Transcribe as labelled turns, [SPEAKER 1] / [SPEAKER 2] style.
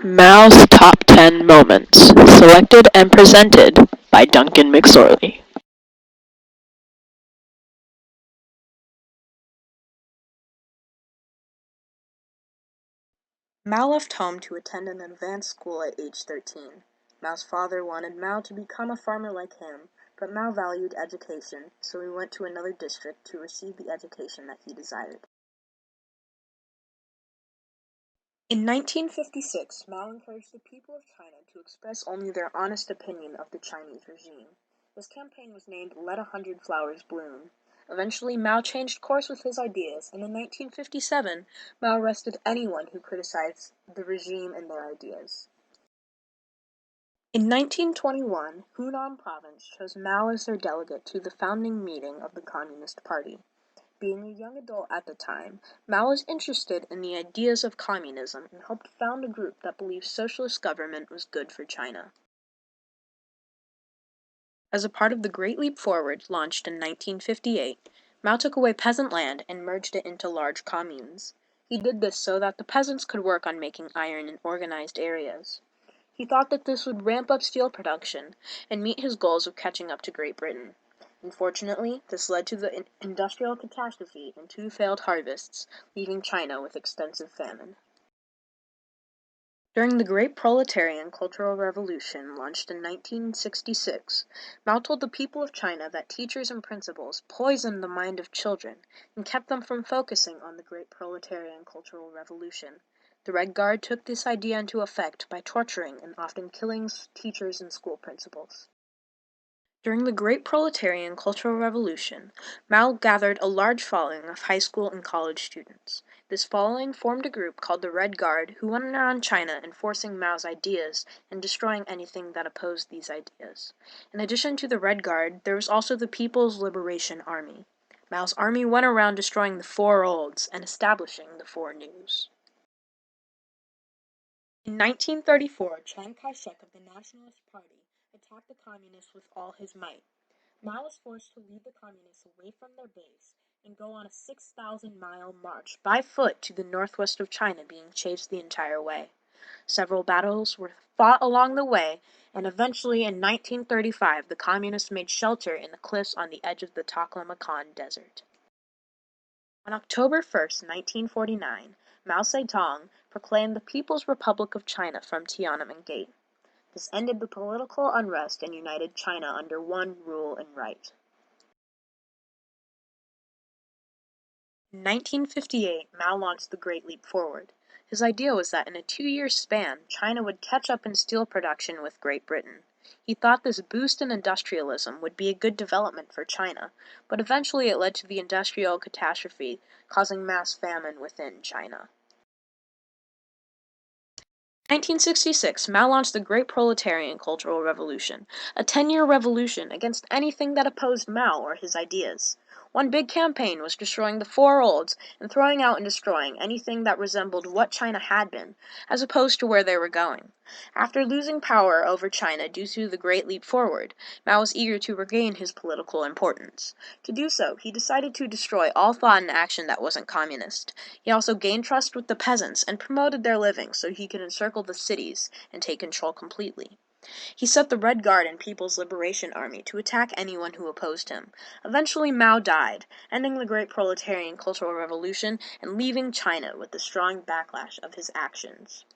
[SPEAKER 1] Mao's Top 10 Moments, selected and presented by Duncan McSorley.
[SPEAKER 2] Mao left home to attend an advanced school at age 13. Mao's father wanted Mao to become a farmer like him, but Mao valued education, so he went to another district to receive the education that he desired. In 1956, Mao encouraged the people of China to express only their honest opinion of the Chinese regime. His campaign was named Let 100 Flowers Bloom. Eventually, Mao changed course with his ideas, and in 1957, Mao arrested anyone who criticized the regime and their ideas. In 1921, Hunan Province chose Mao as their delegate to the founding meeting of the Communist Party. Being a young adult at the time, Mao was interested in the ideas of communism and helped found a group that believed socialist government was good for China. As a part of the Great Leap Forward, launched in 1958, Mao took away peasant land and merged it into large communes. He did this so that the peasants could work on making iron in organized areas. He thought that this would ramp up steel production and meet his goals of catching up to Great Britain. Unfortunately, this led to the industrial catastrophe and two failed harvests, leaving China with extensive famine. During the Great Proletarian Cultural Revolution, launched in 1966, Mao told the people of China that teachers and principals poisoned the mind of children and kept them from focusing on the Great Proletarian Cultural Revolution. The Red Guard took this idea into effect by torturing and often killing teachers and school principals. During the Great Proletarian Cultural Revolution, Mao gathered a large following of high school and college students. This following formed a group called the Red Guard, who went around China enforcing Mao's ideas and destroying anything that opposed these ideas. In addition to the Red Guard, there was also the People's Liberation Army. Mao's army went around destroying the four olds and establishing the four news. In 1934, Chiang Kai-shek of the Nationalist Party attacked the Communists with all his might. Mao was forced to lead the Communists away from their base and go on a 6,000-mile march by foot to the northwest of China, being chased the entire way. Several battles were fought along the way, and eventually in 1935 the Communists made shelter in the cliffs on the edge of the Taklamakan Desert. On October 1st, 1949, Mao Zedong proclaimed the People's Republic of China from Tiananmen Gate. This ended the political unrest and united China under one rule and right. In 1958, Mao launched the Great Leap Forward. His idea was that in a 2-year span, China would catch up in steel production with Great Britain. He thought this boost in industrialism would be a good development for China, but eventually it led to the industrial catastrophe, causing mass famine within China. In 1966, Mao launched the Great Proletarian Cultural Revolution, a 10-year revolution against anything that opposed Mao or his ideas. One big campaign was destroying the four olds and throwing out and destroying anything that resembled what China had been, as opposed to where they were going. After losing power over China due to the Great Leap Forward, Mao was eager to regain his political importance. To do so, he decided to destroy all thought and action that wasn't communist. He also gained trust with the peasants and promoted their living so he could encircle the cities and take control completely. He set the Red Guard and People's Liberation Army to attack anyone who opposed him. Eventually Mao died, ending the Great Proletarian Cultural Revolution and leaving China with the strong backlash of his actions.